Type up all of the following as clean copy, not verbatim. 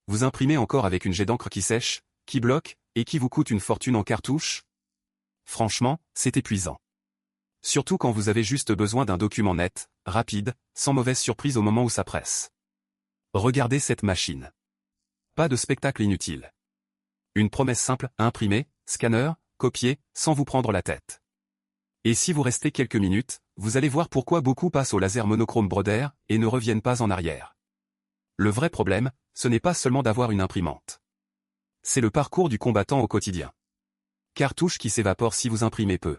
Vous imprimez encore avec une jet d'encre qui sèche, qui bloque, et qui vous coûte une fortune en cartouche? Franchement, c'est épuisant. Surtout quand vous avez juste besoin d'un document net, rapide, sans mauvaise surprise au moment où ça presse. Regardez cette machine. Pas de spectacle inutile. Une promesse simple, imprimer, scanner, copier, sans vous prendre la tête. Et si vous restez quelques minutes, vous allez voir pourquoi beaucoup passent au laser monochrome Brother et ne reviennent pas en arrière. Le vrai problème, ce n'est pas seulement d'avoir une imprimante. C'est le parcours du combattant au quotidien. Cartouches qui s'évaporent si vous imprimez peu.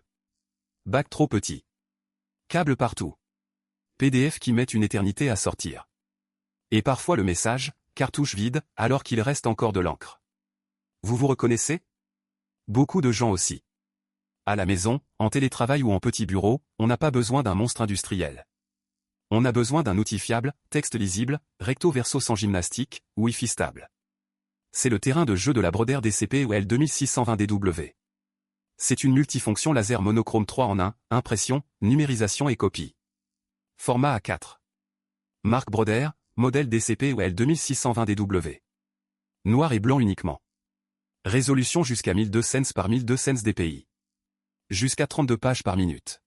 Bac trop petit. Câbles partout. PDF qui mettent une éternité à sortir. Et parfois le message, cartouche vide, alors qu'il reste encore de l'encre. Vous vous reconnaissez? Beaucoup de gens aussi. À la maison, en télétravail ou en petit bureau, on n'a pas besoin d'un monstre industriel. On a besoin d'un outil fiable, texte lisible, recto verso sans gymnastique, Wi-Fi stable. C'est le terrain de jeu de la Brother DCP ou L2620DW. C'est une multifonction laser monochrome 3 en 1, impression, numérisation et copie. Format A4. Marque Brother, modèle DCP ou L2620DW. Noir et blanc uniquement. Résolution jusqu'à 1200 par 1200 dpi. Jusqu'à 32 pages par minute.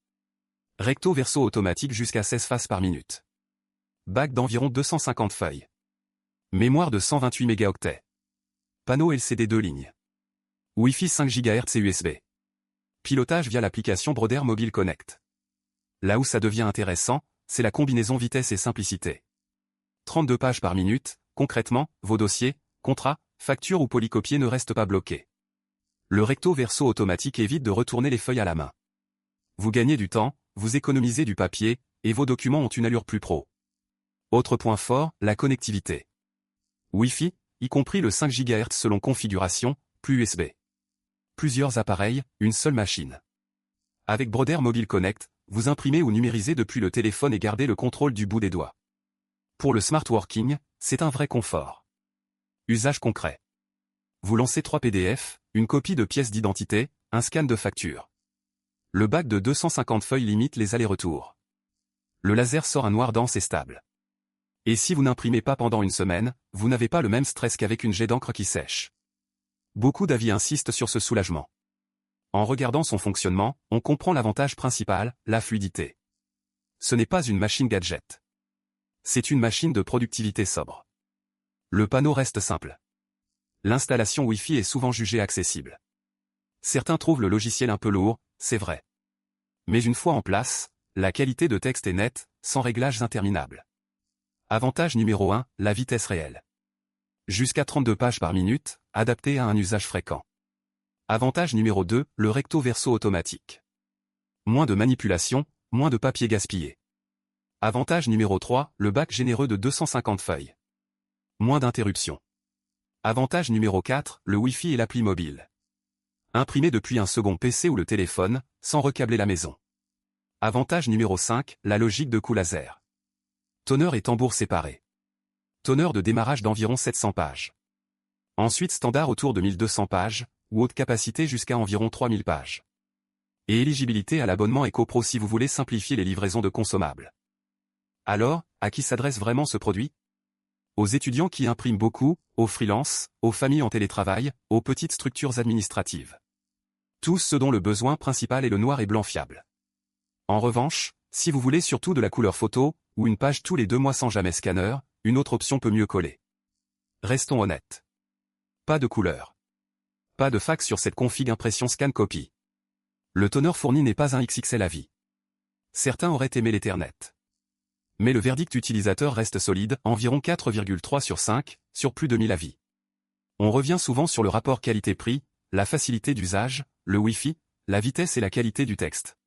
Recto verso automatique jusqu'à 16 faces par minute. Bac d'environ 250 feuilles. Mémoire de 128 mégaoctets. Panneau LCD 2 lignes. Wi-Fi 5 GHz et USB. Pilotage via l'application Brother Mobile Connect. Là où ça devient intéressant, c'est la combinaison vitesse et simplicité. 32 pages par minute, concrètement, vos dossiers, contrats, factures ou polycopiés ne restent pas bloqués. Le recto verso automatique évite de retourner les feuilles à la main. Vous gagnez du temps, vous économisez du papier, et vos documents ont une allure plus pro. Autre point fort, la connectivité. Wi-Fi, y compris le 5 GHz selon configuration, plus USB. Plusieurs appareils, une seule machine. Avec Brother Mobile Connect, vous imprimez ou numérisez depuis le téléphone et gardez le contrôle du bout des doigts. Pour le smart working, c'est un vrai confort. Usage concret. Vous lancez 3 PDF, une copie de pièce d'identité, un scan de facture. Le bac de 250 feuilles limite les allers-retours. Le laser sort un noir dense et stable. Et si vous n'imprimez pas pendant une semaine, vous n'avez pas le même stress qu'avec une jet d'encre qui sèche. Beaucoup d'avis insistent sur ce soulagement. En regardant son fonctionnement, on comprend l'avantage principal, la fluidité. Ce n'est pas une machine gadget. C'est une machine de productivité sobre. Le panneau reste simple. L'installation Wi-Fi est souvent jugée accessible. Certains trouvent le logiciel un peu lourd, c'est vrai. Mais une fois en place, la qualité de texte est nette, sans réglages interminables. Avantage numéro 1, la vitesse réelle. Jusqu'à 32 pages par minute, adapté à un usage fréquent. Avantage numéro 2, le recto verso automatique. Moins de manipulation, moins de papier gaspillé. Avantage numéro 3, le bac généreux de 250 feuilles. Moins d'interruptions. Avantage numéro 4, le Wi-Fi et l'appli mobile. Imprimer depuis un second PC ou le téléphone, sans recabler la maison. Avantage numéro 5, la logique de coup laser. Toner et tambour séparés. Toner de démarrage d'environ 700 pages. Ensuite standard autour de 1200 pages, ou haute capacité jusqu'à environ 3000 pages. Et éligibilité à l'abonnement EcoPro si vous voulez simplifier les livraisons de consommables. Alors, à qui s'adresse vraiment ce produit? Aux étudiants qui impriment beaucoup, aux freelances, aux familles en télétravail, aux petites structures administratives. Tous ceux dont le besoin principal est le noir et blanc fiable. En revanche, si vous voulez surtout de la couleur photo, ou une page tous les 2 mois sans jamais scanner, une autre option peut mieux coller. Restons honnêtes. Pas de couleur. Pas de fax sur cette config impression scan copie. Le toner fourni n'est pas un XXL à vie. Certains auraient aimé l'Ethernet. Mais le verdict utilisateur reste solide, environ 4,3 sur 5, sur plus de 1000 avis. On revient souvent sur le rapport qualité-prix, la facilité d'usage, le Wi-Fi, la vitesse et la qualité du texte.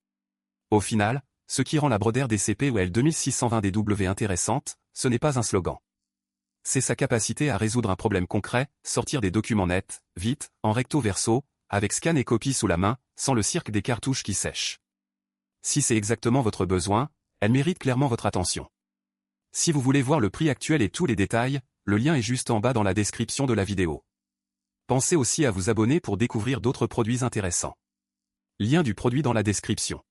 Au final, ce qui rend la Brother DCP ou L2620DW intéressante, ce n'est pas un slogan. C'est sa capacité à résoudre un problème concret, sortir des documents nets, vite, en recto verso, avec scan et copie sous la main, sans le cirque des cartouches qui sèchent. Si c'est exactement votre besoin, elle mérite clairement votre attention. Si vous voulez voir le prix actuel et tous les détails, le lien est juste en bas dans la description de la vidéo. Pensez aussi à vous abonner pour découvrir d'autres produits intéressants. Lien du produit dans la description.